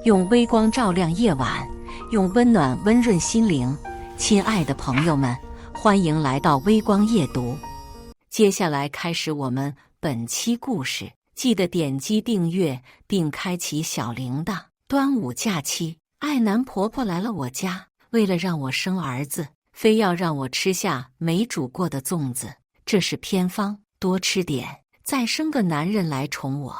用微光照亮夜晚，用温暖温润心灵。亲爱的朋友们，欢迎来到微光夜读。接下来开始我们本期故事，记得点击订阅并开启小铃铛。端午假期，爱男婆婆来了我家，为了让我生儿子，非要让我吃下没煮过的粽子，这是偏方，多吃点，再生个男人来宠我。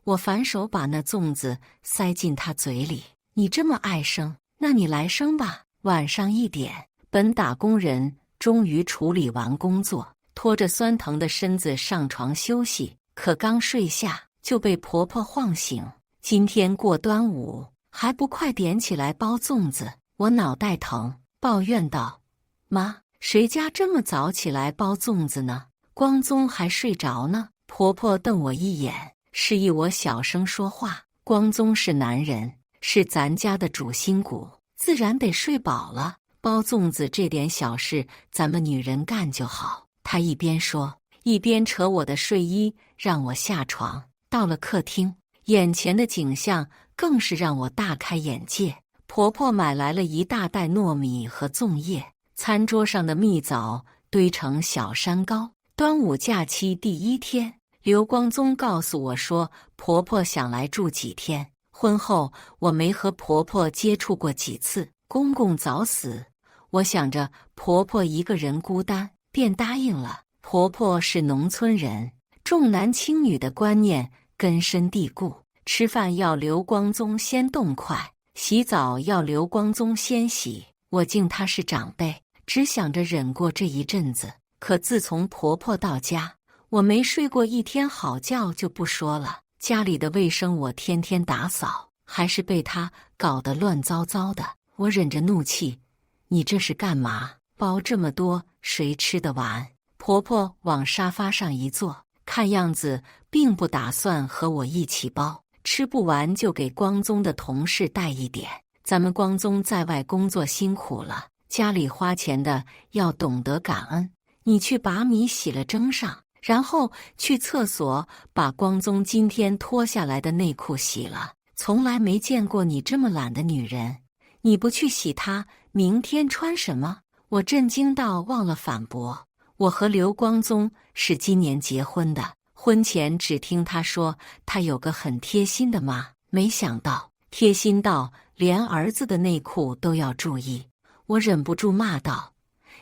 我反手把那粽子塞进他嘴里，你这么爱生，那你来生吧。晚上1点，本打工人终于处理完工作，拖着酸疼的身子上床休息，可刚睡下就被婆婆晃醒。今天过端午，还不快点起来包粽子？我脑袋疼，抱怨道：妈，谁家这么早起来包粽子呢？光宗还睡着呢。婆婆瞪我一眼，示意我小声说话。光宗是男人，是咱家的主心骨，自然得睡饱了。包粽子这点小事，咱们女人干就好。她一边说，一边扯我的睡衣，让我下床。到了客厅，眼前的景象更是让我大开眼界。婆婆买来了一大袋糯米和粽叶，餐桌上的蜜枣堆成小山糕。端午假期第1天，刘光宗告诉我说，婆婆想来住几天。婚后我没和婆婆接触过几次，公公早死，我想着婆婆一个人孤单，便答应了。婆婆是农村人，重男轻女的观念根深蒂固，吃饭要刘光宗先动筷，洗澡要刘光宗先洗。我敬她是长辈，只想着忍过这一阵子。可自从婆婆到家，我没睡过1天好觉就不说了，家里的卫生我天天打扫，还是被她搞得乱糟糟的。我忍着怒气，你这是干嘛？包这么多，谁吃得完？婆婆往沙发上一坐，看样子并不打算和我一起包，吃不完就给光宗的同事带一点。咱们光宗在外工作辛苦了，家里花钱的要懂得感恩。你去把米洗了蒸上，然后去厕所把光宗今天脱下来的内裤洗了。从来没见过你这么懒的女人，你不去洗它，明天穿什么？我震惊到忘了反驳。我和刘光宗是今年结婚的，婚前只听他说他有个很贴心的妈，没想到贴心到连儿子的内裤都要注意。我忍不住骂道：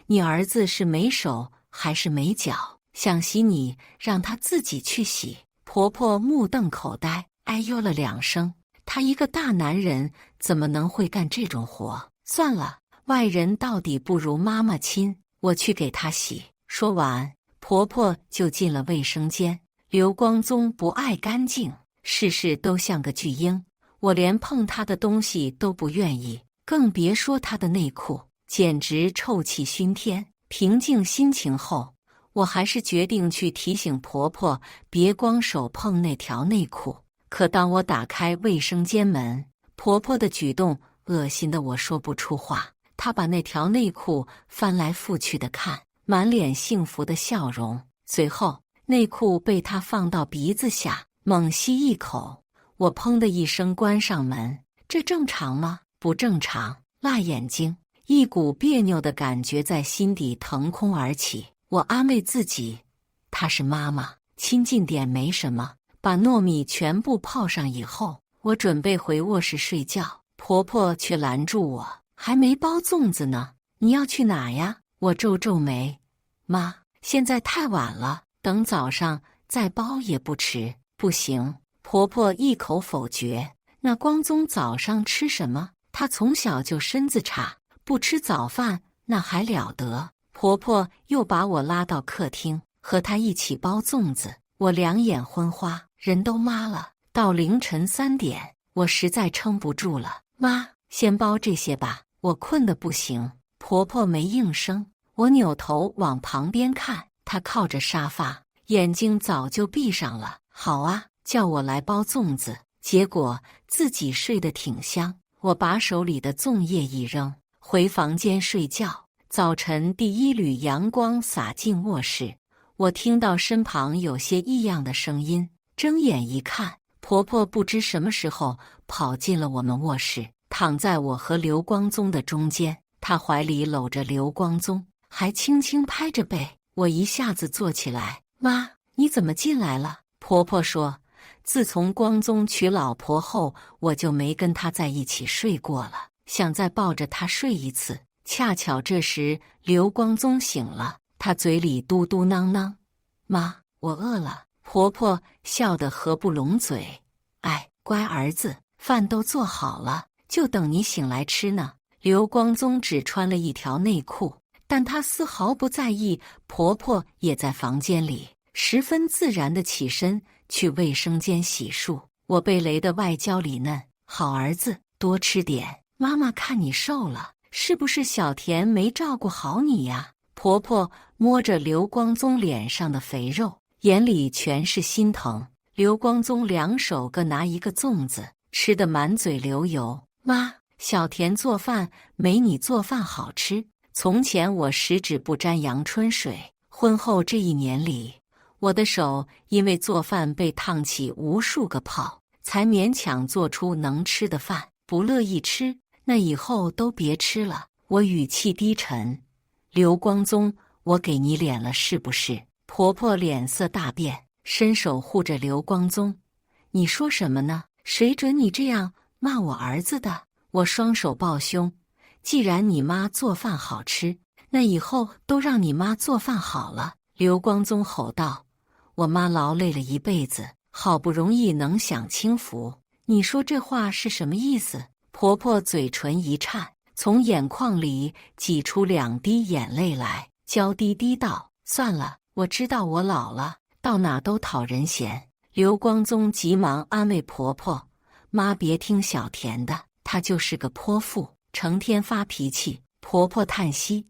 你儿子是没手还是没脚？想洗你让他自己去洗。婆婆目瞪口呆，哎呦了2声。他一个大男人怎么能会干这种活？算了，外人到底不如妈妈亲，我去给他洗。说完，婆婆就进了卫生间。刘光宗不爱干净，事事都像个巨婴，我连碰他的东西都不愿意，更别说他的内裤，简直臭气熏天。平静心情后，我还是决定去提醒婆婆别光手碰那条内裤。可当我打开卫生间门，婆婆的举动恶心得我说不出话。她把那条内裤翻来覆去的看，满脸幸福的笑容。随后，内裤被她放到鼻子下，猛吸一口。我砰的一声关上门。这正常吗？不正常。辣眼睛，一股别扭的感觉在心底腾空而起。我安慰自己，她是妈妈，亲近点没什么。把糯米全部泡上以后，我准备回卧室睡觉，婆婆却拦住我，还没包粽子呢，你要去哪呀？我皱皱眉，妈，现在太晚了，等早上再包也不迟。不行，婆婆一口否决。那光宗早上吃什么？他从小就身子差，不吃早饭那还了得。婆婆又把我拉到客厅，和她一起包粽子。我两眼昏花，人都麻了。到凌晨3点，我实在撑不住了，妈，先包这些吧，我困得不行。婆婆没应声。我扭头往旁边看，她靠着沙发，眼睛早就闭上了。好啊，叫我来包粽子，结果自己睡得挺香。我把手里的粽叶一扔，回房间睡觉。早晨第1缕阳光洒进卧室，我听到身旁有些异样的声音，睁眼一看，婆婆不知什么时候跑进了我们卧室，躺在我和刘光宗的中间，她怀里搂着刘光宗，还轻轻拍着背。我一下子坐起来，妈，你怎么进来了？婆婆说，自从光宗娶老婆后，我就没跟他在一起睡过了，想再抱着他睡一次。恰巧这时刘光宗醒了，他嘴里嘟嘟囔囔：“妈，我饿了。”婆婆笑得合不拢嘴：“哎，乖儿子，饭都做好了，就等你醒来吃呢。”刘光宗只穿了一条内裤，但他丝毫不在意婆婆也在房间里，十分自然地起身去卫生间洗漱。我被雷得外焦里嫩，好儿子，多吃点，妈妈看你瘦了，是不是小田没照顾好你呀？婆婆摸着刘光宗脸上的肥肉，眼里全是心疼。刘光宗两手各拿一个粽子，吃得满嘴流油。妈，小田做饭没你做饭好吃。从前我十指不沾阳春水，婚后这1年里，我的手因为做饭被烫起无数个泡，才勉强做出能吃的饭。不乐意吃，那以后都别吃了。我语气低沉。刘光宗，我给你脸了是不是？婆婆脸色大变，伸手护着刘光宗。你说什么呢？谁准你这样骂我儿子的？我双手抱胸。既然你妈做饭好吃，那以后都让你妈做饭好了。刘光宗吼道：“我妈劳累了一辈子，好不容易能享清福，你说这话是什么意思？”婆婆嘴唇一颤，从眼眶里挤出2滴眼泪来，娇滴滴道：“算了，我知道我老了，到哪都讨人嫌。”刘光宗急忙安慰婆婆：“妈别听小田的，她就是个泼妇，成天发脾气。”婆婆叹息：“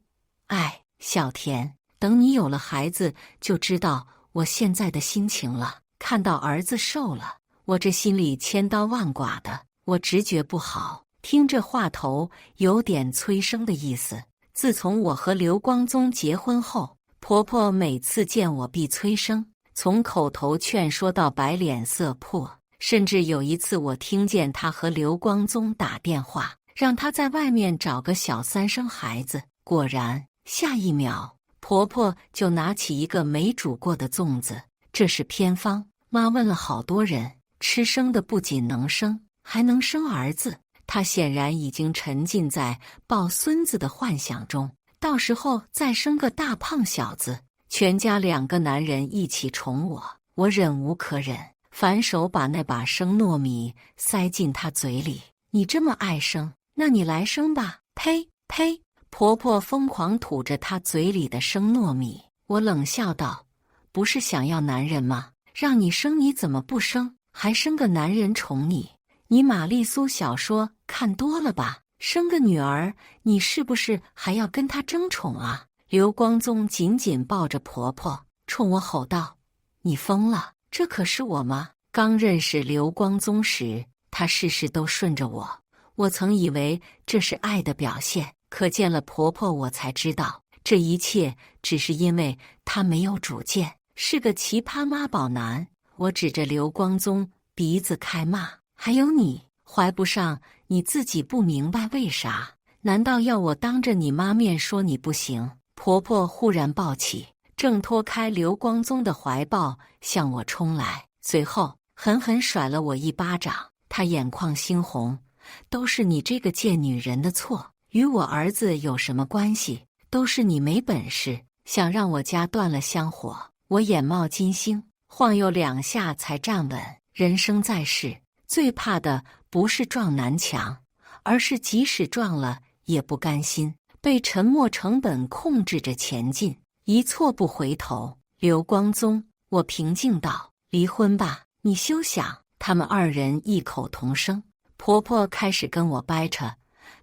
哎，小田，等你有了孩子，就知道我现在的心情了。看到儿子瘦了，我这心里千刀万剐的，我直觉不好。”听这话头有点催生的意思。自从我和刘光宗结婚后，婆婆每次见我必催生，从口头劝说到摆脸色破，甚至有一次我听见她和刘光宗打电话，让他在外面找个小三生孩子。果然，下一秒，婆婆就拿起一个没煮过的粽子，这是偏方。妈问了好多人，吃生的不仅能生，还能生儿子。她显然已经沉浸在抱孙子的幻想中，到时候再生个大胖小子，全家2个男人一起宠我。我忍无可忍，反手把那把生糯米塞进她嘴里。你这么爱生，那你来生吧！呸呸！婆婆疯狂吐着她嘴里的生糯米。我冷笑道：“不是想要男人吗？让你生你怎么不生？还生个男人宠你？你玛丽苏小说看多了吧？生个女儿，你是不是还要跟她争宠啊？”刘光宗紧紧抱着婆婆，冲我吼道：“你疯了？这可是我吗？”刚认识刘光宗时，他事事都顺着我，我曾以为这是爱的表现，可见了婆婆，我才知道这一切只是因为他没有主见，是个奇葩妈宝男。我指着刘光宗鼻子开骂：“还有你，怀不上你自己不明白为啥？难道要我当着你妈面说你不行？”婆婆忽然抱起，挣脱开刘光宗的怀抱，向我冲来，随后狠狠甩了我一巴掌。她眼眶猩红：“都是你这个贱女人的错，与我儿子有什么关系？都是你没本事，想让我家断了香火。”我眼冒金星，晃悠2下才站稳。人生在世，最怕的不是撞南墙，而是即使撞了也不甘心，被沉没成本控制着前进，一错不回头。刘光宗，我平静道：“离婚吧，你休想。”他们2人异口同声。婆婆开始跟我掰扯：“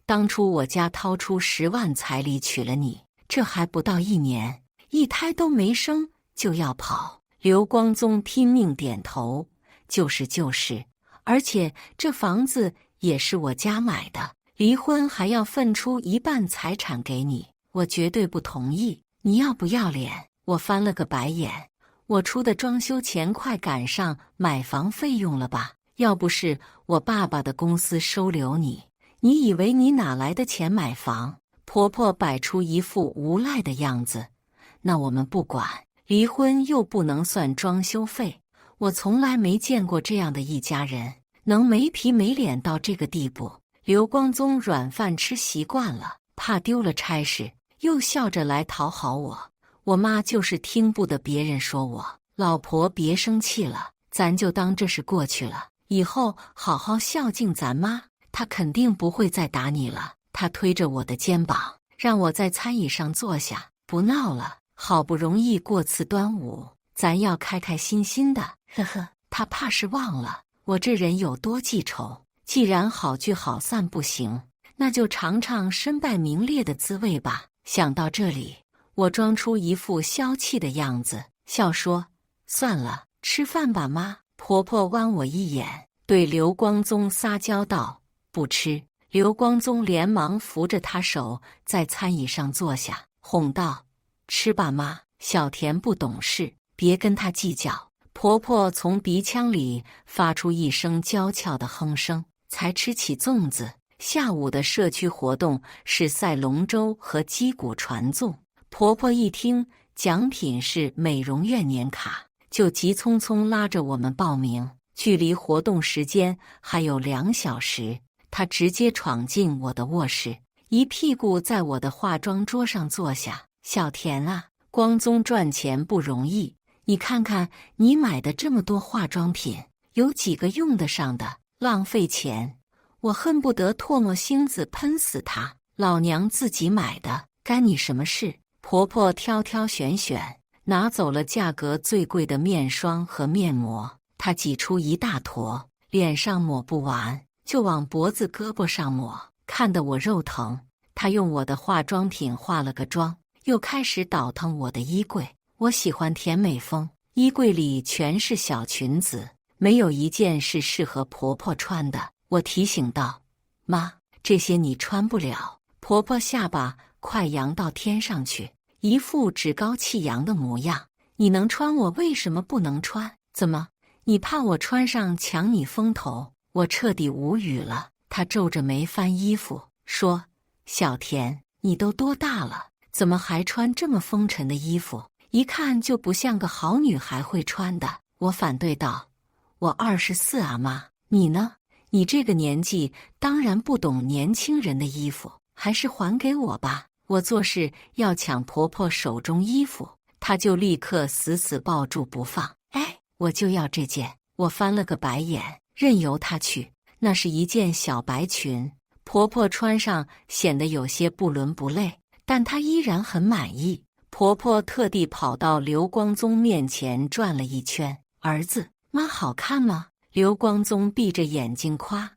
当初我家掏出10万彩礼娶了你，这还不到1年，一胎都没生就要跑。”刘光宗拼命点头：“就是就是，而且这房子也是我家买的，离婚还要分出1半财产给你，我绝对不同意。你要不要脸？”我翻了个白眼：“我出的装修钱快赶上买房费用了吧？要不是我爸爸的公司收留你，你以为你哪来的钱买房？”婆婆摆出一副无赖的样子。那我们不管，离婚又不能算装修费。我从来没见过这样的一家人，能没皮没脸到这个地步。刘光宗软饭吃习惯了，怕丢了差事，又笑着来讨好我。我妈就是听不得别人说我。老婆别生气了，咱就当这是过去了，以后好好孝敬咱妈，她肯定不会再打你了。她推着我的肩膀，让我在餐椅上坐下，不闹了，好不容易过次端午，咱要开开心心的。呵呵，她怕是忘了我这人有多记仇。既然好聚好散不行，那就尝尝身败名裂的滋味吧。想到这里，我装出一副消气的样子，笑说：“算了，吃饭吧，妈。”婆婆剜我一眼，对刘光宗撒娇道：“不吃。”刘光宗连忙扶着她手在餐椅上坐下，哄道：“吃吧，妈。小田不懂事，别跟他计较。”婆婆从鼻腔里发出一声娇俏的哼声，才吃起粽子。下午的社区活动是赛龙舟和击鼓传粽。婆婆一听奖品是美容院年卡，就急匆匆拉着我们报名。距离活动时间还有2小时，她直接闯进我的卧室，一屁股在我的化妆桌上坐下。小田啊，光宗赚钱不容易，你看看你买的这么多化妆品，有几个用得上的？浪费钱！我恨不得唾沫星子喷死他。老娘自己买的，干你什么事？婆婆挑挑选选，拿走了价格最贵的面霜和面膜，她挤出一大坨，脸上抹不完，就往脖子胳膊上抹，看得我肉疼。她用我的化妆品化了个妆，又开始倒腾我的衣柜。我喜欢甜美风，衣柜里全是小裙子，没有一件是适合婆婆穿的。我提醒道：“妈，这些你穿不了。”婆婆下巴快扬到天上去，一副趾高气扬的模样。你能穿，我为什么不能穿？怎么，你怕我穿上抢你风头？我彻底无语了。她皱着眉翻衣服，说：“小田，你都多大了，怎么还穿这么风尘的衣服？一看就不像个好女孩会穿的。”我反对道：“我24啊，妈，你呢？你这个年纪当然不懂年轻人的衣服，还是还给我吧。”我做事要抢婆婆手中衣服，她就立刻死死抱住不放。哎，我就要这件。我翻了个白眼，任由她去。那是一件小白裙，婆婆穿上显得有些不伦不类，但她依然很满意。婆婆特地跑到刘光宗面前转了一圈：“儿子，妈好看吗？”刘光宗闭着眼睛夸：“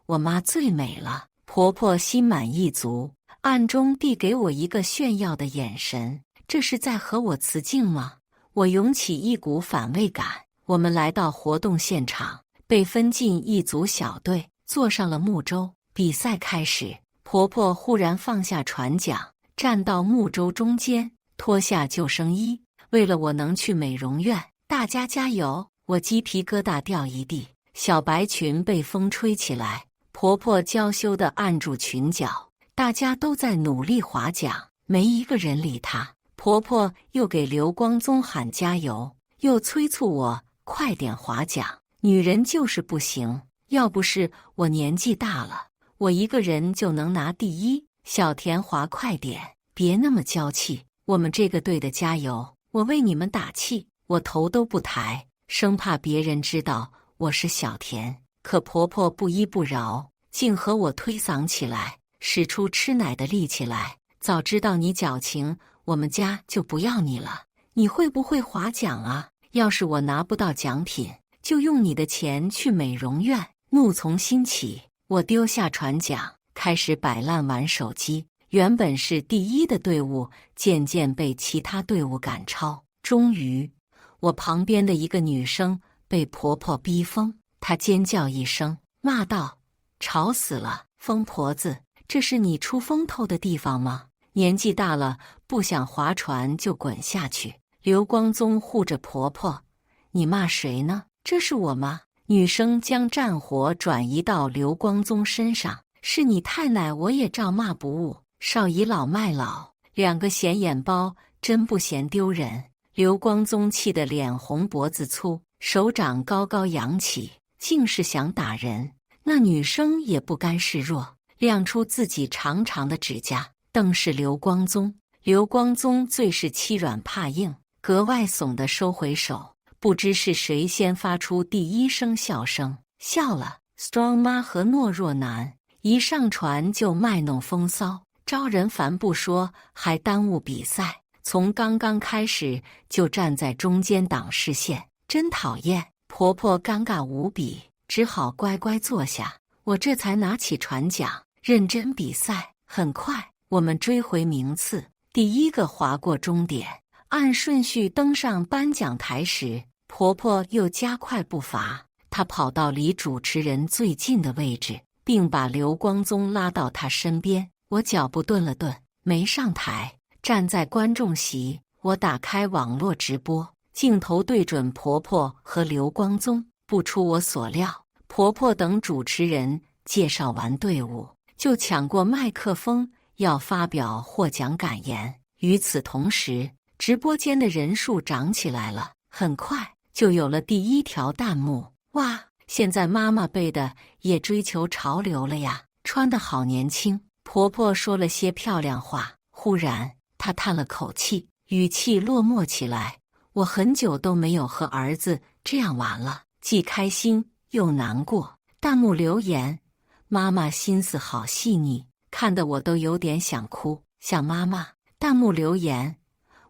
我妈最美了。”婆婆心满意足，暗中递给我一个炫耀的眼神，这是在和我辞敬吗？我涌起一股反胃感。我们来到活动现场，被分进一组小队，坐上了木舟。比赛开始，婆婆忽然放下船桨，站到木舟中间，脱下救生衣。为了我能去美容院，大家加油！我鸡皮疙瘩掉一地。小白裙被风吹起来，婆婆娇羞地按住裙角。大家都在努力划桨，没一个人理她。婆婆又给刘光宗喊加油，又催促我快点划桨。女人就是不行，要不是我年纪大了，我一个人就能拿第一。小田划快点，别那么娇气。我们这个队的加油，我为你们打气。我头都不抬，生怕别人知道我是小田。可婆婆不依不饶，竟和我推搡起来，使出吃奶的力气来。早知道你矫情，我们家就不要你了。你会不会划桨啊？要是我拿不到奖品，就用你的钱去美容院。怒从心起，我丢下船桨，开始摆烂玩手机。原本是第一的队伍，渐渐被其他队伍赶超。终于，我旁边的一个女生被婆婆逼疯，她尖叫一声，骂道：“吵死了，疯婆子！这是你出风头的地方吗？年纪大了，不想划船就滚下去。”刘光宗护着婆婆：“你骂谁呢？这是我妈，女生将战火转移到刘光宗身上：“是你太奶，我也照骂不误。少倚老卖老，两个显眼包，真不嫌丢人。”刘光宗气得脸红脖子粗，手掌高高扬起，竟是想打人。那女生也不甘示弱，亮出自己长长的指甲，瞪视刘光宗。刘光宗最是欺软怕硬，格外怂地收回手。不知是谁先发出第一声笑声，笑了。Strong 妈和懦弱男一上船就卖弄风骚，招人烦不说，还耽误比赛。从刚刚开始就站在中间挡视线，真讨厌。婆婆尴尬无比，只好乖乖坐下。我这才拿起船桨，认真比赛。很快，我们追回名次，第一个划过终点。按顺序登上颁奖台时，婆婆又加快步伐，她跑到离主持人最近的位置，并把刘光宗拉到她身边。我脚步顿了顿，没上台，站在观众席。我打开网络直播，镜头对准婆婆和刘光宗。不出我所料，婆婆等主持人介绍完队伍，就抢过麦克风要发表获奖感言。与此同时，直播间的人数涨起来了，很快就有了第一条弹幕：哇，现在妈妈辈的也追求潮流了呀，穿得好年轻。婆婆说了些漂亮话，忽然她叹了口气，语气落寞起来。我很久都没有和儿子这样玩了，既开心又难过。弹幕留言：妈妈心思好细腻，看得我都有点想哭，想妈妈。弹幕留言：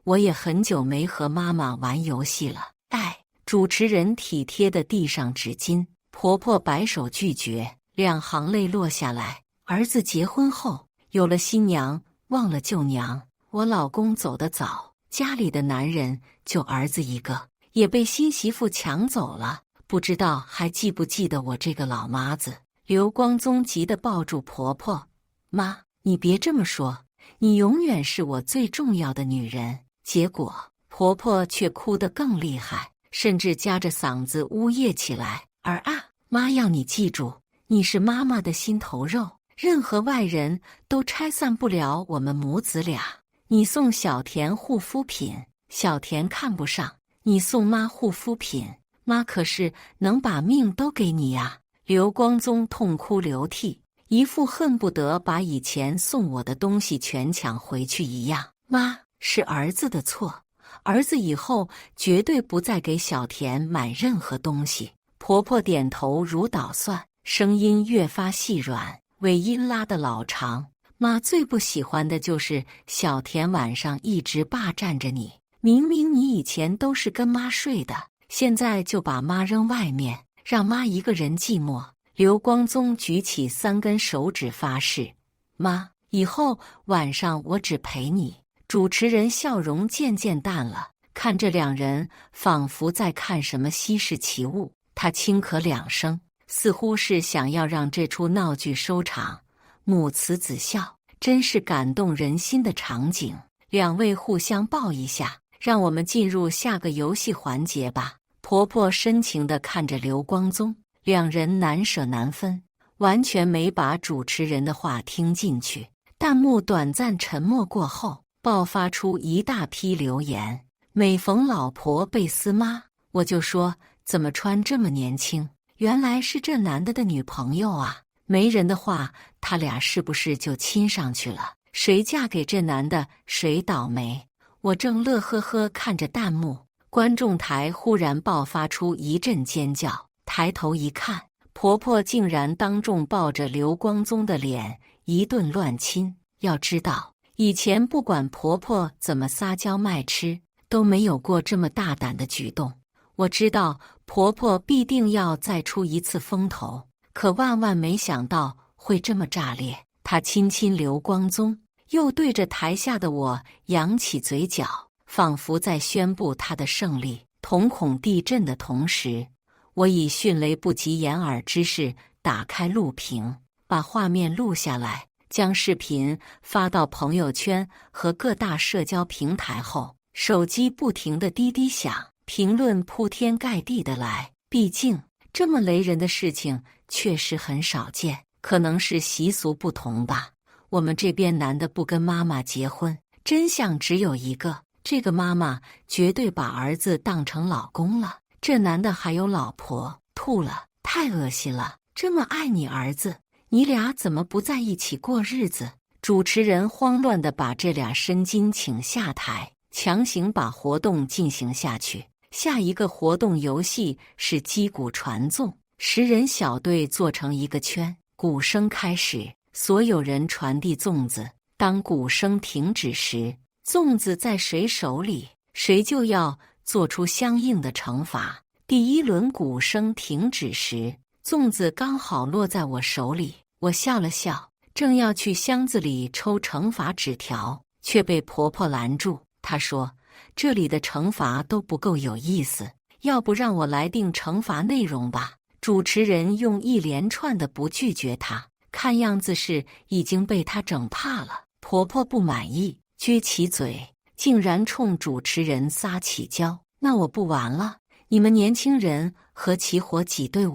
我也很久没和妈妈玩游戏了，哎。主持人体贴地递上纸巾，婆婆摆手拒绝，两行泪落下来。儿子结婚后有了新娘，忘了旧娘。我老公走得早，家里的男人就儿子一个，也被新媳妇抢走了，不知道还记不记得我这个老妈子。刘光宗急得抱住婆婆：妈，你别这么说，你永远是我最重要的女人。结果婆婆却哭得更厉害，甚至夹着嗓子呜咽起来：儿啊，妈要你记住，你是妈妈的心头肉，任何外人都拆散不了我们母子俩。你送小田护肤品，小田看不上；你送妈护肤品，妈可是能把命都给你呀。刘光宗痛哭流涕，一副恨不得把以前送我的东西全抢回去一样。妈，是儿子的错，儿子以后绝对不再给小田买任何东西。婆婆点头如捣蒜，声音越发细软，尾音拉得老长。妈最不喜欢的就是小田晚上一直霸占着你，明明你以前都是跟妈睡的，现在就把妈扔外面，让妈一个人寂寞。刘光宗举起3根手指发誓：妈，以后晚上我只陪你。主持人笑容渐渐淡了，看着两人仿佛在看什么稀世奇物。他轻咳2声，似乎是想要让这出闹剧收场。母慈子孝，真是感动人心的场景。两位互相抱一下，让我们进入下个游戏环节吧。婆婆深情地看着刘光宗，两人难舍难分，完全没把主持人的话听进去。弹幕短暂沉默过后，爆发出一大批留言。每逢老婆被撕妈，我就说怎么穿这么年轻，原来是这男的女朋友啊。没人的话，他俩是不是就亲上去了？谁嫁给这男的谁倒霉。我正乐呵呵看着弹幕，观众台忽然爆发出一阵尖叫，抬头一看，婆婆竟然当众抱着刘光宗的脸一顿乱亲。要知道，以前不管婆婆怎么撒娇卖吃，都没有过这么大胆的举动。我知道婆婆必定要再出一次风头，可万万没想到会这么炸裂。她亲亲刘光宗，又对着台下的我扬起嘴角，仿佛在宣布她的胜利。瞳孔地震的同时，我以迅雷不及掩耳之势打开录屏，把画面录下来，将视频发到朋友圈和各大社交平台后，手机不停地滴滴响，评论铺天盖地的来。毕竟这么雷人的事情确实很少见，可能是习俗不同吧。我们这边男的不跟妈妈结婚，真相只有一个，这个妈妈绝对把儿子当成老公了。这男的还有老婆，吐了，太恶心了！这么爱你儿子，你俩怎么不在一起过日子？主持人慌乱地把这俩申金请下台，强行把活动进行下去。下一个活动游戏是击鼓传粽，10人小队做成一个圈，鼓声开始，所有人传递粽子。当鼓声停止时，粽子在谁手里，谁就要做出相应的惩罚。第一轮鼓声停止时，粽子刚好落在我手里，我笑了笑，正要去箱子里抽惩罚纸条，却被婆婆拦住。她说：“这里的惩罚都不够有意思，要不让我来定惩罚内容吧？”主持人用一连串的不拒绝她，看样子是已经被她整怕了。婆婆不满意，撅起嘴，竟然冲主持人撒起娇：“那我不玩了，你们年轻人合起伙挤兑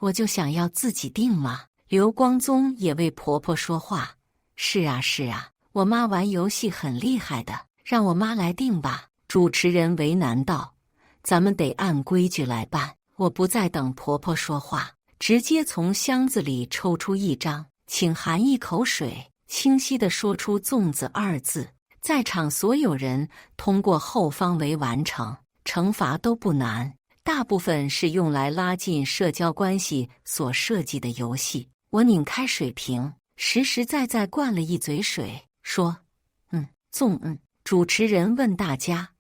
我就想要自己定吗？”刘光宗也为婆婆说话：“是啊是啊，我妈玩游戏很厉害的，让我妈来定吧。”主持人为难道：“咱们得按规矩来办。”我不再等婆婆说话，直接从箱子里抽出一张，请含一口水，清晰地说出“粽子”2字。在场所有人通过后方为完成。惩罚都不难，大部分是用来拉近社交关系所设计的游戏。我拧开水瓶，实实在在灌了一嘴水，说：“粽。”主持人问大家：“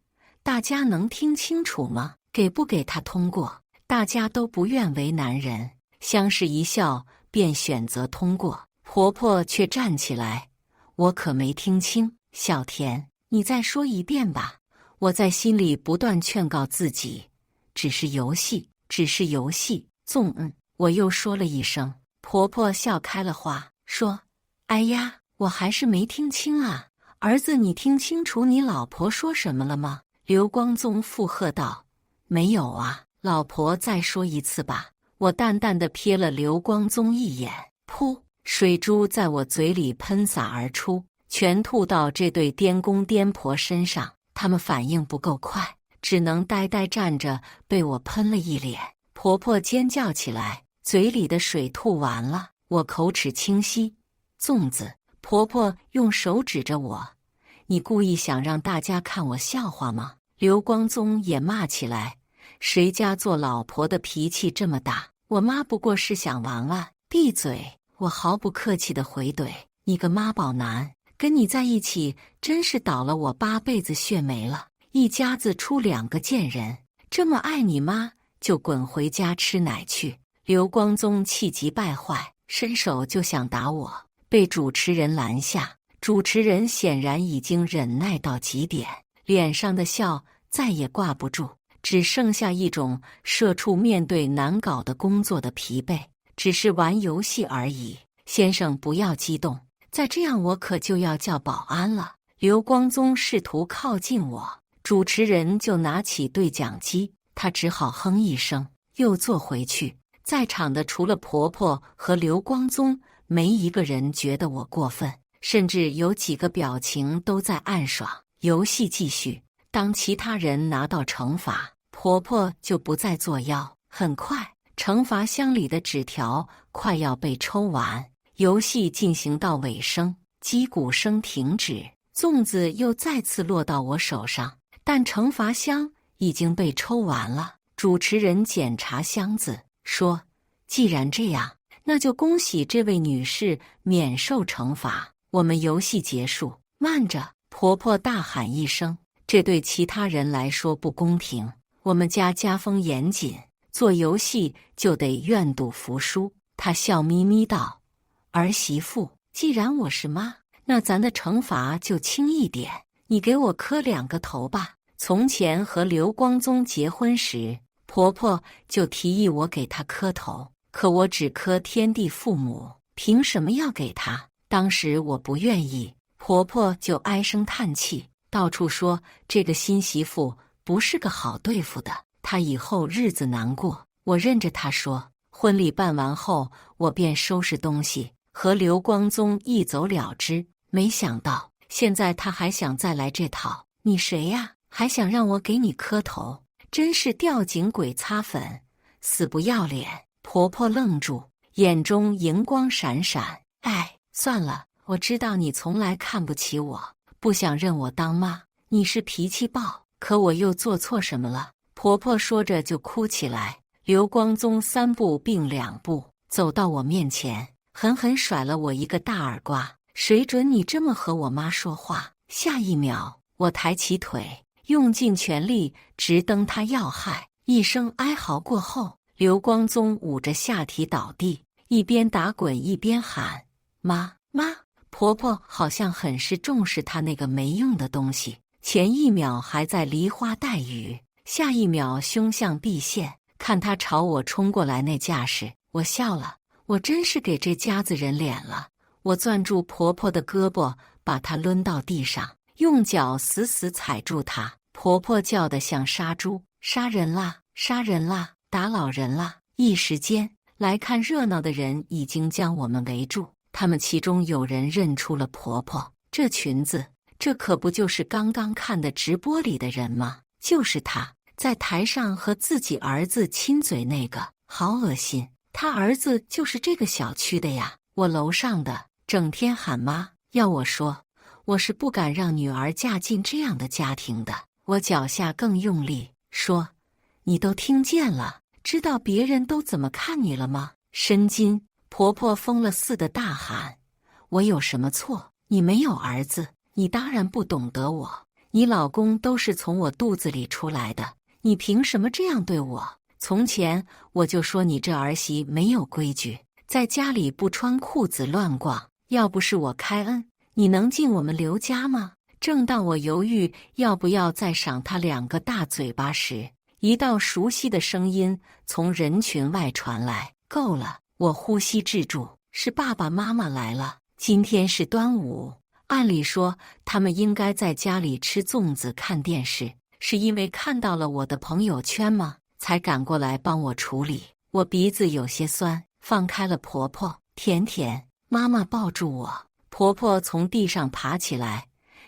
大家能听清楚吗？给不给他通过？”大家都不愿为难人，相视一笑，便选择通过。婆婆却站起来：“我可没听清，小田，你再说一遍吧。”我在心里不断劝告自己：“只是游戏，只是游戏。”粽。我又说了一声。婆婆笑开了花，说：“哎呀，我还是没听清啊，儿子，你听清楚你老婆说什么了吗？”刘光宗附和道：“没有啊，老婆再说一次吧。”我淡淡地瞥了刘光宗一眼，噗，水珠在我嘴里喷洒而出，全吐到这对颠公颠婆身上。他们反应不够快，只能呆呆站着，被我喷了一脸。婆婆尖叫起来，嘴里的水吐完了。我口齿清晰：“粽子。”婆婆用手指着我：“你故意想让大家看我笑话吗？”刘光宗也骂起来：“谁家做老婆的脾气这么大？我妈不过是想玩玩。”闭嘴！我毫不客气地回怼：“你个妈宝男，跟你在一起真是倒了我8辈子血霉了！一家子出2个贱人，这么爱你妈，就滚回家吃奶去！”刘光宗气急败坏，伸手就想打我，被主持人拦下。主持人显然已经忍耐到极点，脸上的笑再也挂不住，只剩下一种社畜面对难搞的工作的疲惫。只是玩游戏而已，先生不要激动，再这样我可就要叫保安了。刘光宗试图靠近我，主持人就拿起对讲机，他只好哼一声，又坐回去。在场的除了婆婆和刘光宗，没一个人觉得我过分，甚至有几个表情都在暗爽。游戏继续，当其他人拿到惩罚，婆婆就不再作妖。很快，惩罚箱里的纸条快要被抽完，游戏进行到尾声，击鼓声停止，粽子又再次落到我手上，但惩罚箱已经被抽完了。主持人检查箱子，说：“既然这样，那就恭喜这位女士免受惩罚，我们游戏结束。”慢着！婆婆大喊一声，这对其他人来说不公平。我们家家风严谨，做游戏就得愿赌服输。她笑眯眯道：“儿媳妇，既然我是妈，那咱的惩罚就轻一点，你给我磕2个头吧。”从前和刘光宗结婚时，婆婆就提议我给她磕头，可我只磕天地父母，凭什么要给她？当时我不愿意，婆婆就唉声叹气，到处说这个新媳妇不是个好对付的，她以后日子难过。我认着她说。婚礼办完后，我便收拾东西，和刘光宗一走了之。没想到现在他还想再来这套。你谁呀？还想让我给你磕头？真是吊井鬼擦粉，死不要脸！婆婆愣住，眼中银光闪闪。哎，算了，我知道你从来看不起我，不想认我当妈。你是脾气暴，可我又做错什么了？婆婆说着就哭起来。刘光宗3步并2步走到我面前，狠狠甩了我一个大耳刮。谁准你这么和我妈说话？下一秒，我抬起腿，用尽全力直蹬他要害。一声哀嚎过后，刘光宗捂着下体倒地，一边打滚一边喊：妈妈！婆婆好像很是重视他那个没用的东西，前一秒还在梨花带雨，下一秒凶相毕现。看他朝我冲过来那架势，我笑了。我真是给这家子人脸了。我攥住婆婆的胳膊，把她抡到地上，用脚死死踩住她。婆婆叫得像杀猪：杀人啦！杀人啦！打老人啦！一时间，来看热闹的人已经将我们围住。他们其中有人认出了婆婆，这裙子，这可不就是刚刚看的直播里的人吗？就是她。在台上和自己儿子亲嘴那个，好恶心！他儿子就是这个小区的呀，我楼上的，整天喊妈。要我说，我是不敢让女儿嫁进这样的家庭的。我脚下更用力，说：你都听见了，知道别人都怎么看你了吗？申金！婆婆疯了似的大喊：我有什么错？你没有儿子，你当然不懂得我。你老公都是从我肚子里出来的。你凭什么这样对我？从前我就说你这儿媳没有规矩，在家里不穿裤子乱逛。要不是我开恩，你能进我们刘家吗？正当我犹豫要不要再赏他2个大嘴巴时，一道熟悉的声音从人群外传来：够了！我呼吸滞住，是爸爸妈妈来了。今天是端午，按理说他们应该在家里吃粽子看电视。是因为看到了我的朋友圈吗？才赶过来帮我处理。我鼻子有些酸，放开了婆婆。甜甜，妈妈抱住我。婆婆从地上爬起来：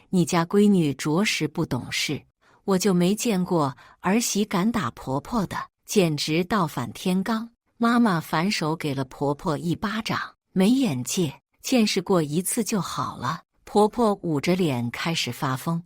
你家闺女着实不懂事，我就没见过儿媳敢打婆婆的，简直倒反天罡。妈妈反手给了婆婆一巴掌：没眼界，见识过一次就好了。婆婆捂着脸开始发疯：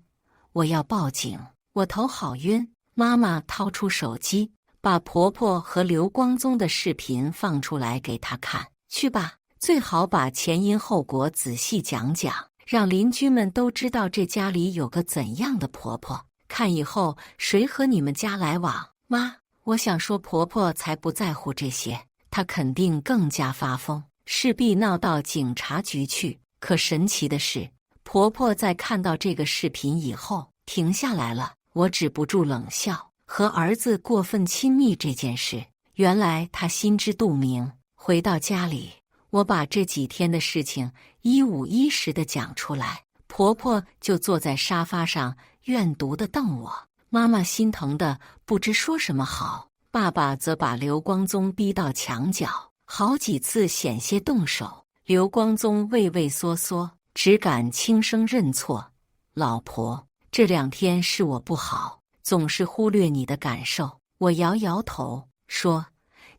我要报警。我头好晕。妈妈掏出手机，把婆婆和刘光宗的视频放出来给她看。去吧，最好把前因后果仔细讲讲，让邻居们都知道这家里有个怎样的婆婆，看以后谁和你们家来往。妈，我想说婆婆才不在乎这些，她肯定更加发疯，势必闹到警察局去。可神奇的是，婆婆在看到这个视频以后停下来了。我止不住冷笑，和儿子过分亲密这件事，原来她心知肚明。回到家里，我把这几天的事情一五一十地讲出来，婆婆就坐在沙发上怨毒地瞪我。妈妈心疼的不知说什么好，爸爸则把刘光宗逼到墙角，好几次险些动手。刘光宗畏畏缩缩，只敢轻声认错：老婆，这2天是我不好，总是忽略你的感受。我摇摇头说：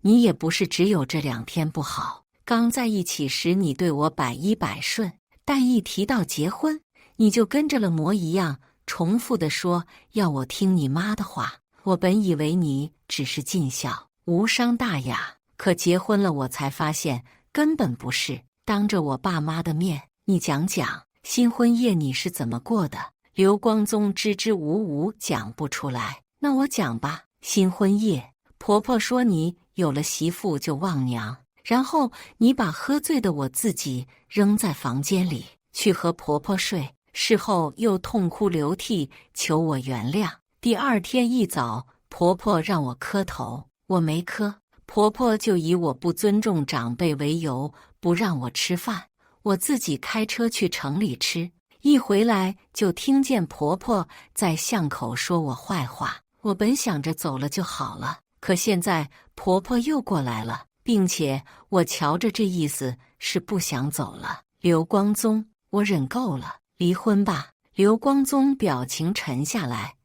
你也不是只有这2天不好。刚在一起时你对我100%顺，但一提到结婚，你就跟着了魔一样，重复地说要我听你妈的话。我本以为你只是尽孝，无伤大雅，可结婚了我才发现根本不是。当着我爸妈的面，你讲讲新婚夜你是怎么过的？刘光宗支支吾吾讲不出来。那我讲吧。新婚夜，婆婆说你有了媳妇就忘娘，然后你把喝醉的我自己扔在房间里去和婆婆睡，事后又痛哭流涕求我原谅。第2天一早，婆婆让我磕头，我没磕，婆婆就以我不尊重长辈为由不让我吃饭，我自己开车去城里吃。一回来就听见婆婆在巷口说我坏话，我本想着走了就好了，可现在婆婆又过来了，并且我瞧着这意思是不想走了。刘光宗，我忍够了，离婚吧。刘光宗表情沉下来。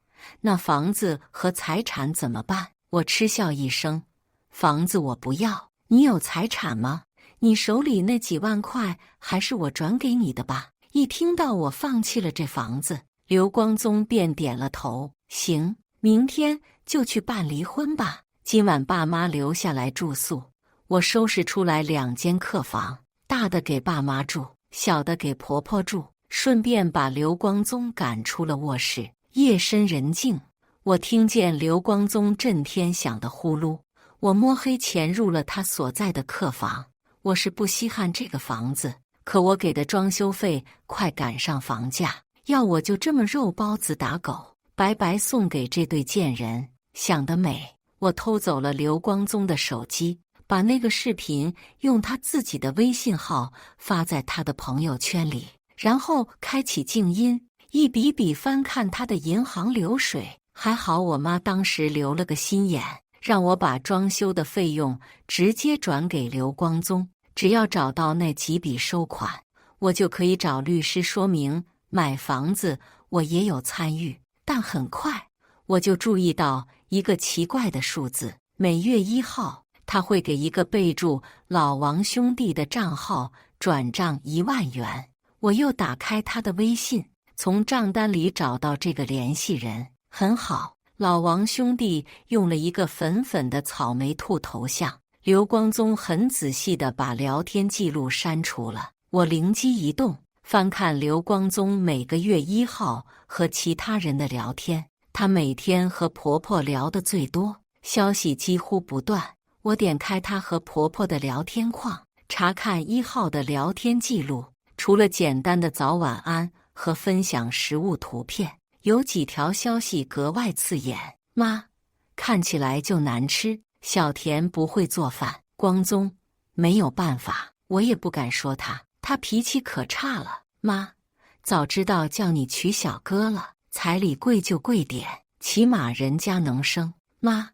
那房子和财产怎么办？我嗤笑一声，房子我不要。你有财产吗？你手里那几万块还是我转给你的吧。一听到我放弃了这房子，刘光宗便点了头。行，明天就去办离婚吧。今晚爸妈留下来住宿，我收拾出来2间客房，大的给爸妈住，小的给婆婆住，顺便把刘光宗赶出了卧室。夜深人静，我听见刘光宗震天响的呼噜。我摸黑潜入了他所在的客房。我是不稀罕这个房子，可我给的装修费快赶上房价，要我就这么肉包子打狗，白白送给这对贱人。想得美！我偷走了刘光宗的手机，把那个视频用他自己的微信号发在他的朋友圈里，然后开启静音，一笔笔翻看他的银行流水。还好我妈当时留了个心眼，让我把装修的费用直接转给刘光宗，只要找到那几笔收款，我就可以找律师说明买房子我也有参与。但很快我就注意到一个奇怪的数字，每月1号他会给一个备注老王兄弟的账号转账1万元。我又打开他的微信，从账单里找到这个联系人。很好，老王兄弟用了一个粉粉的草莓兔头像。刘光宗很仔细地把聊天记录删除了。我灵机一动，翻看刘光宗每个月1号和其他人的聊天，他每天和婆婆聊得最多，消息几乎不断。我点开他和婆婆的聊天框，查看1号的聊天记录，除了简单的早晚安和分享食物图片，有几条消息格外刺眼。妈，看起来就难吃，小田不会做饭。光宗，没有办法，我也不敢说他脾气可差了。妈，早知道叫你娶小哥了，彩礼贵就贵点，起码人家能生。妈，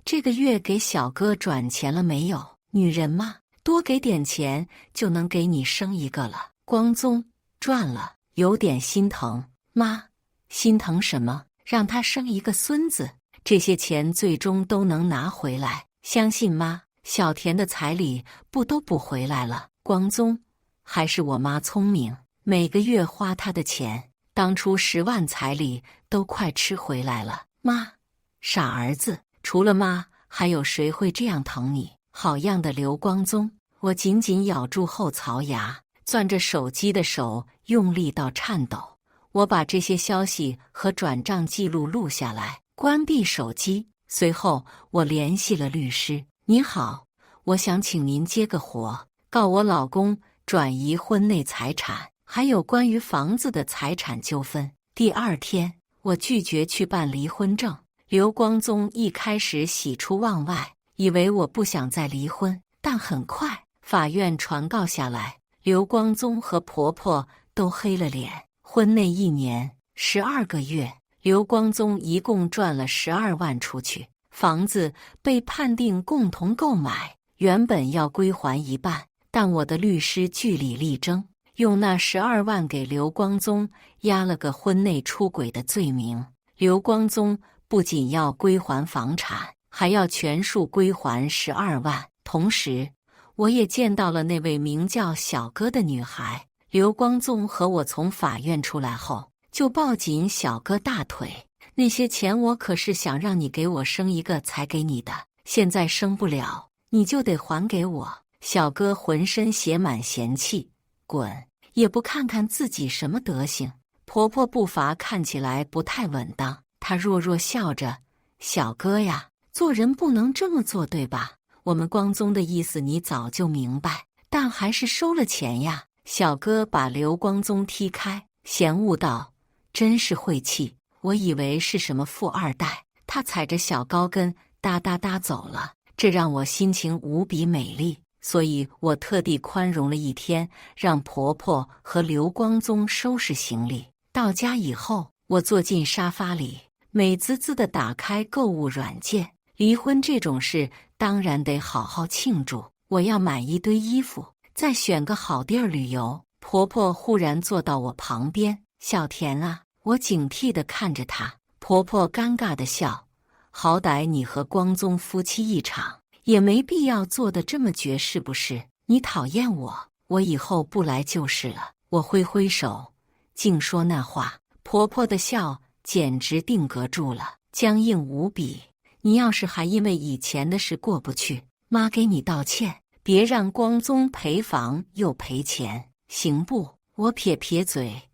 这个月给小哥转钱了没有？女人嘛，多给点钱就能给你生一个了。光宗，赚了，有点心疼。妈，心疼什么？让他生一个孙子，这些钱最终都能拿回来，相信妈。小田的彩礼不都补回来了？光宗，还是我妈聪明，每个月花她的钱，当初10万彩礼都快吃回来了。妈，傻儿子，除了妈，还有谁会这样疼你？好样的，刘光宗！我紧紧咬住后槽牙，攥着手机的手用力到颤抖。我把这些消息和转账记录录下来，关闭手机。随后我联系了律师。你好，我想请您接个活，告我老公转移婚内财产，还有关于房子的财产纠纷。第2天，我拒绝去办离婚证。刘光宗一开始喜出望外，以为我不想再离婚，但很快法院传告下来，刘光宗和婆婆都黑了脸。婚内1年12个月，刘光宗一共赚了12万出去，房子被判定共同购买，原本要归还1半，但我的律师据理力争，用那12万给刘光宗压了个婚内出轨的罪名。刘光宗不仅要归还房产，还要全数归还12万。同时，我也见到了那位名叫小哥的女孩。刘光宗和我从法院出来后，就抱紧小哥大腿。那些钱我可是想让你给我生一个才给你的，现在生不了，你就得还给我。小哥浑身写满嫌弃，滚，也不看看自己什么德行。婆婆步伐看起来不太稳当，她弱弱笑着，小哥呀，做人不能这么做，对吧？我们光宗的意思你早就明白，但还是收了钱呀。小哥把刘光宗踢开，嫌恶道：“真是晦气，我以为是什么富二代。”他踩着小高跟哒哒哒走了，这让我心情无比美丽，所以我特地宽容了1天，让婆婆和刘光宗收拾行李。到家以后，我坐进沙发里，美滋滋地打开购物软件，离婚这种事当然得好好庆祝，我要买一堆衣服，再选个好地儿旅游。婆婆忽然坐到我旁边，小田啊，我警惕地看着她。婆婆尴尬地笑，好歹你和光宗夫妻一场，也没必要做得这么绝，是不是？你讨厌我，我以后不来就是了。我挥挥手，净说那话。婆婆的笑简直定格住了，僵硬无比。你要是还因为以前的事过不去，妈给你道歉，别让光宗赔房又赔钱，行不？我撇撇嘴，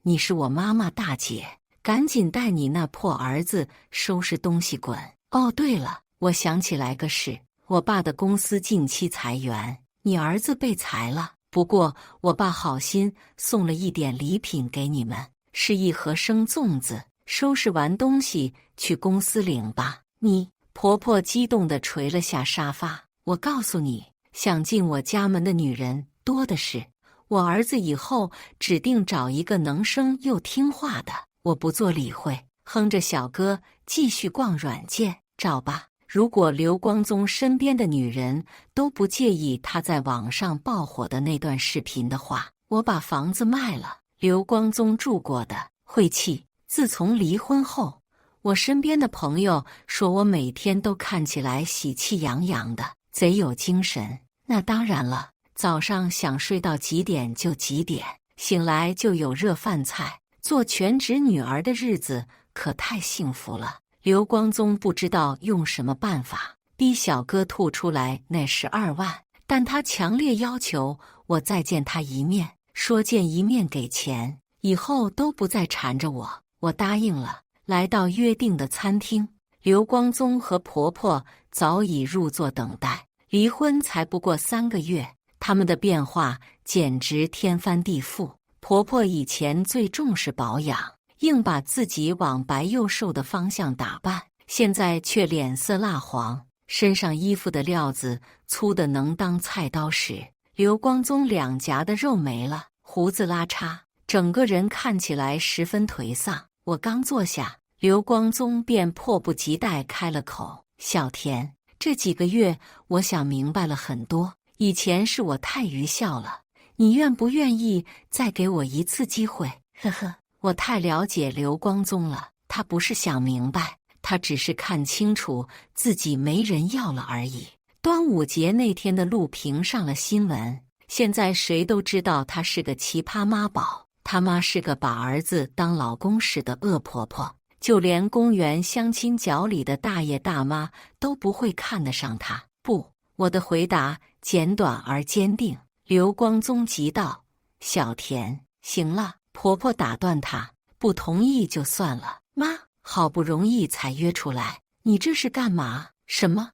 你是我妈妈大姐，赶紧带你那破儿子收拾东西滚。哦，对了，我想起来个事，我爸的公司近期裁员，你儿子被裁了。不过我爸好心送了一点礼品给你们，是一盒生粽子。收拾完东西去公司领吧。你，婆婆激动地捶了下沙发。我告诉你，想进我家门的女人多的是，我儿子以后指定找一个能生又听话的。我不做理会，哼着小歌继续逛软件，找吧。如果刘光宗身边的女人都不介意他在网上爆火的那段视频的话，我把房子卖了。刘光宗住过的晦气。自从离婚后，我身边的朋友说我每天都看起来喜气洋洋的，贼有精神。那当然了，早上想睡到几点就几点，醒来就有热饭菜，做全职女儿的日子可太幸福了。刘光宗不知道用什么办法逼小哥吐出来那12万，但他强烈要求我再见他一面，说见一面给钱，以后都不再缠着我。我答应了。来到约定的餐厅，刘光宗和婆婆早已入座等待。离婚才不过3个月，他们的变化简直天翻地覆。婆婆以前最重视保养，硬把自己往白又瘦的方向打扮，现在却脸色蜡黄，身上衣服的料子粗的能当菜刀使。刘光宗两颊的肉没了，胡子拉碴，整个人看起来十分颓丧。我刚坐下，刘光宗便迫不及待开了口：小田，这几个月我想明白了很多，以前是我太愚孝了，你愿不愿意再给我一次机会？呵呵，我太了解刘光宗了，他不是想明白，他只是看清楚自己没人要了而已。端午节那天的录屏上了新闻，现在谁都知道她是个奇葩妈宝，他妈是个把儿子当老公使的恶婆婆，就连公园相亲角里的大爷大妈都不会看得上她。不，我的回答简短而坚定。刘光宗急道：小田，行了。婆婆打断他：不同意就算了，妈，好不容易才约出来，你这是干嘛？什么？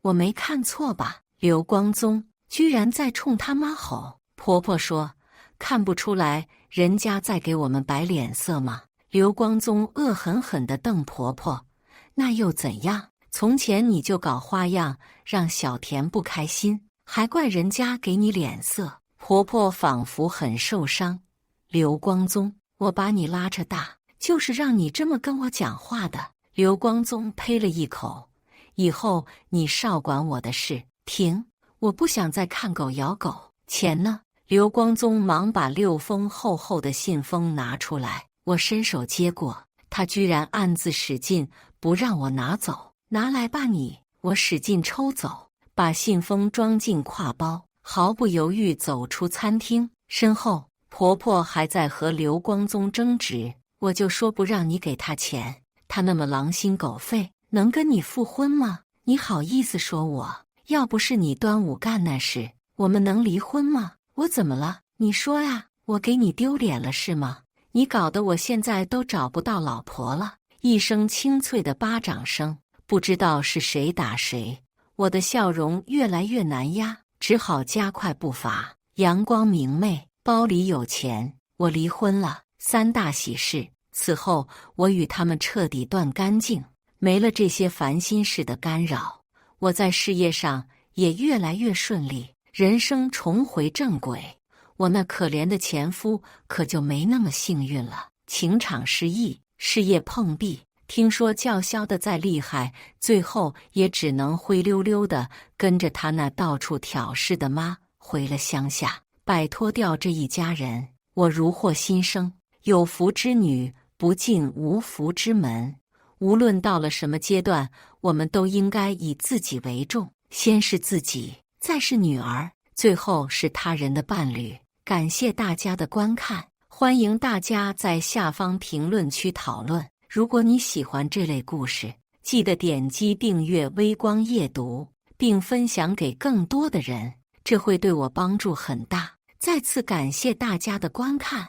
我没看错吧？刘光宗居然在冲他妈吼。婆婆说：看不出来人家在给我们摆脸色吗？刘光宗恶狠狠地瞪婆婆：那又怎样？从前你就搞花样让小田不开心，还怪人家给你脸色。婆婆仿佛很受伤：刘光宗，我把你拉扯大，就是让你这么跟我讲话的。刘光宗呸了一口：以后你少管我的事。停，我不想再看狗咬狗。钱呢？刘光宗忙把6封厚厚的信封拿出来，我伸手接过，他居然暗自使劲不让我拿走。拿来吧你！我使劲抽走，把信封装进挎包，毫不犹豫走出餐厅。身后婆婆还在和刘光宗争执，我就说不让你给他钱，他那么狼心狗肺，能跟你复婚吗？你好意思说我？要不是你端午干那事，我们能离婚吗？我怎么了？你说呀，我给你丢脸了是吗？你搞得我现在都找不到老婆了。一声清脆的巴掌声，不知道是谁打谁，我的笑容越来越难压，只好加快步伐。阳光明媚，包里有钱，我离婚了，3大喜事。此后我与他们彻底断干净，没了这些烦心事的干扰，我在事业上也越来越顺利，人生重回正轨。我那可怜的前夫可就没那么幸运了，情场失意，事业碰壁，听说叫嚣的再厉害，最后也只能灰溜溜的跟着他那到处挑事的妈回了乡下，摆脱掉这一家人。我如获新生，有福之女不进无福之门。无论到了什么阶段，我们都应该以自己为重，先是自己，再是女儿，最后是他人的伴侣。感谢大家的观看，欢迎大家在下方评论区讨论。如果你喜欢这类故事，记得点击订阅微光夜读，并分享给更多的人，这会对我帮助很大。再次感谢大家的观看。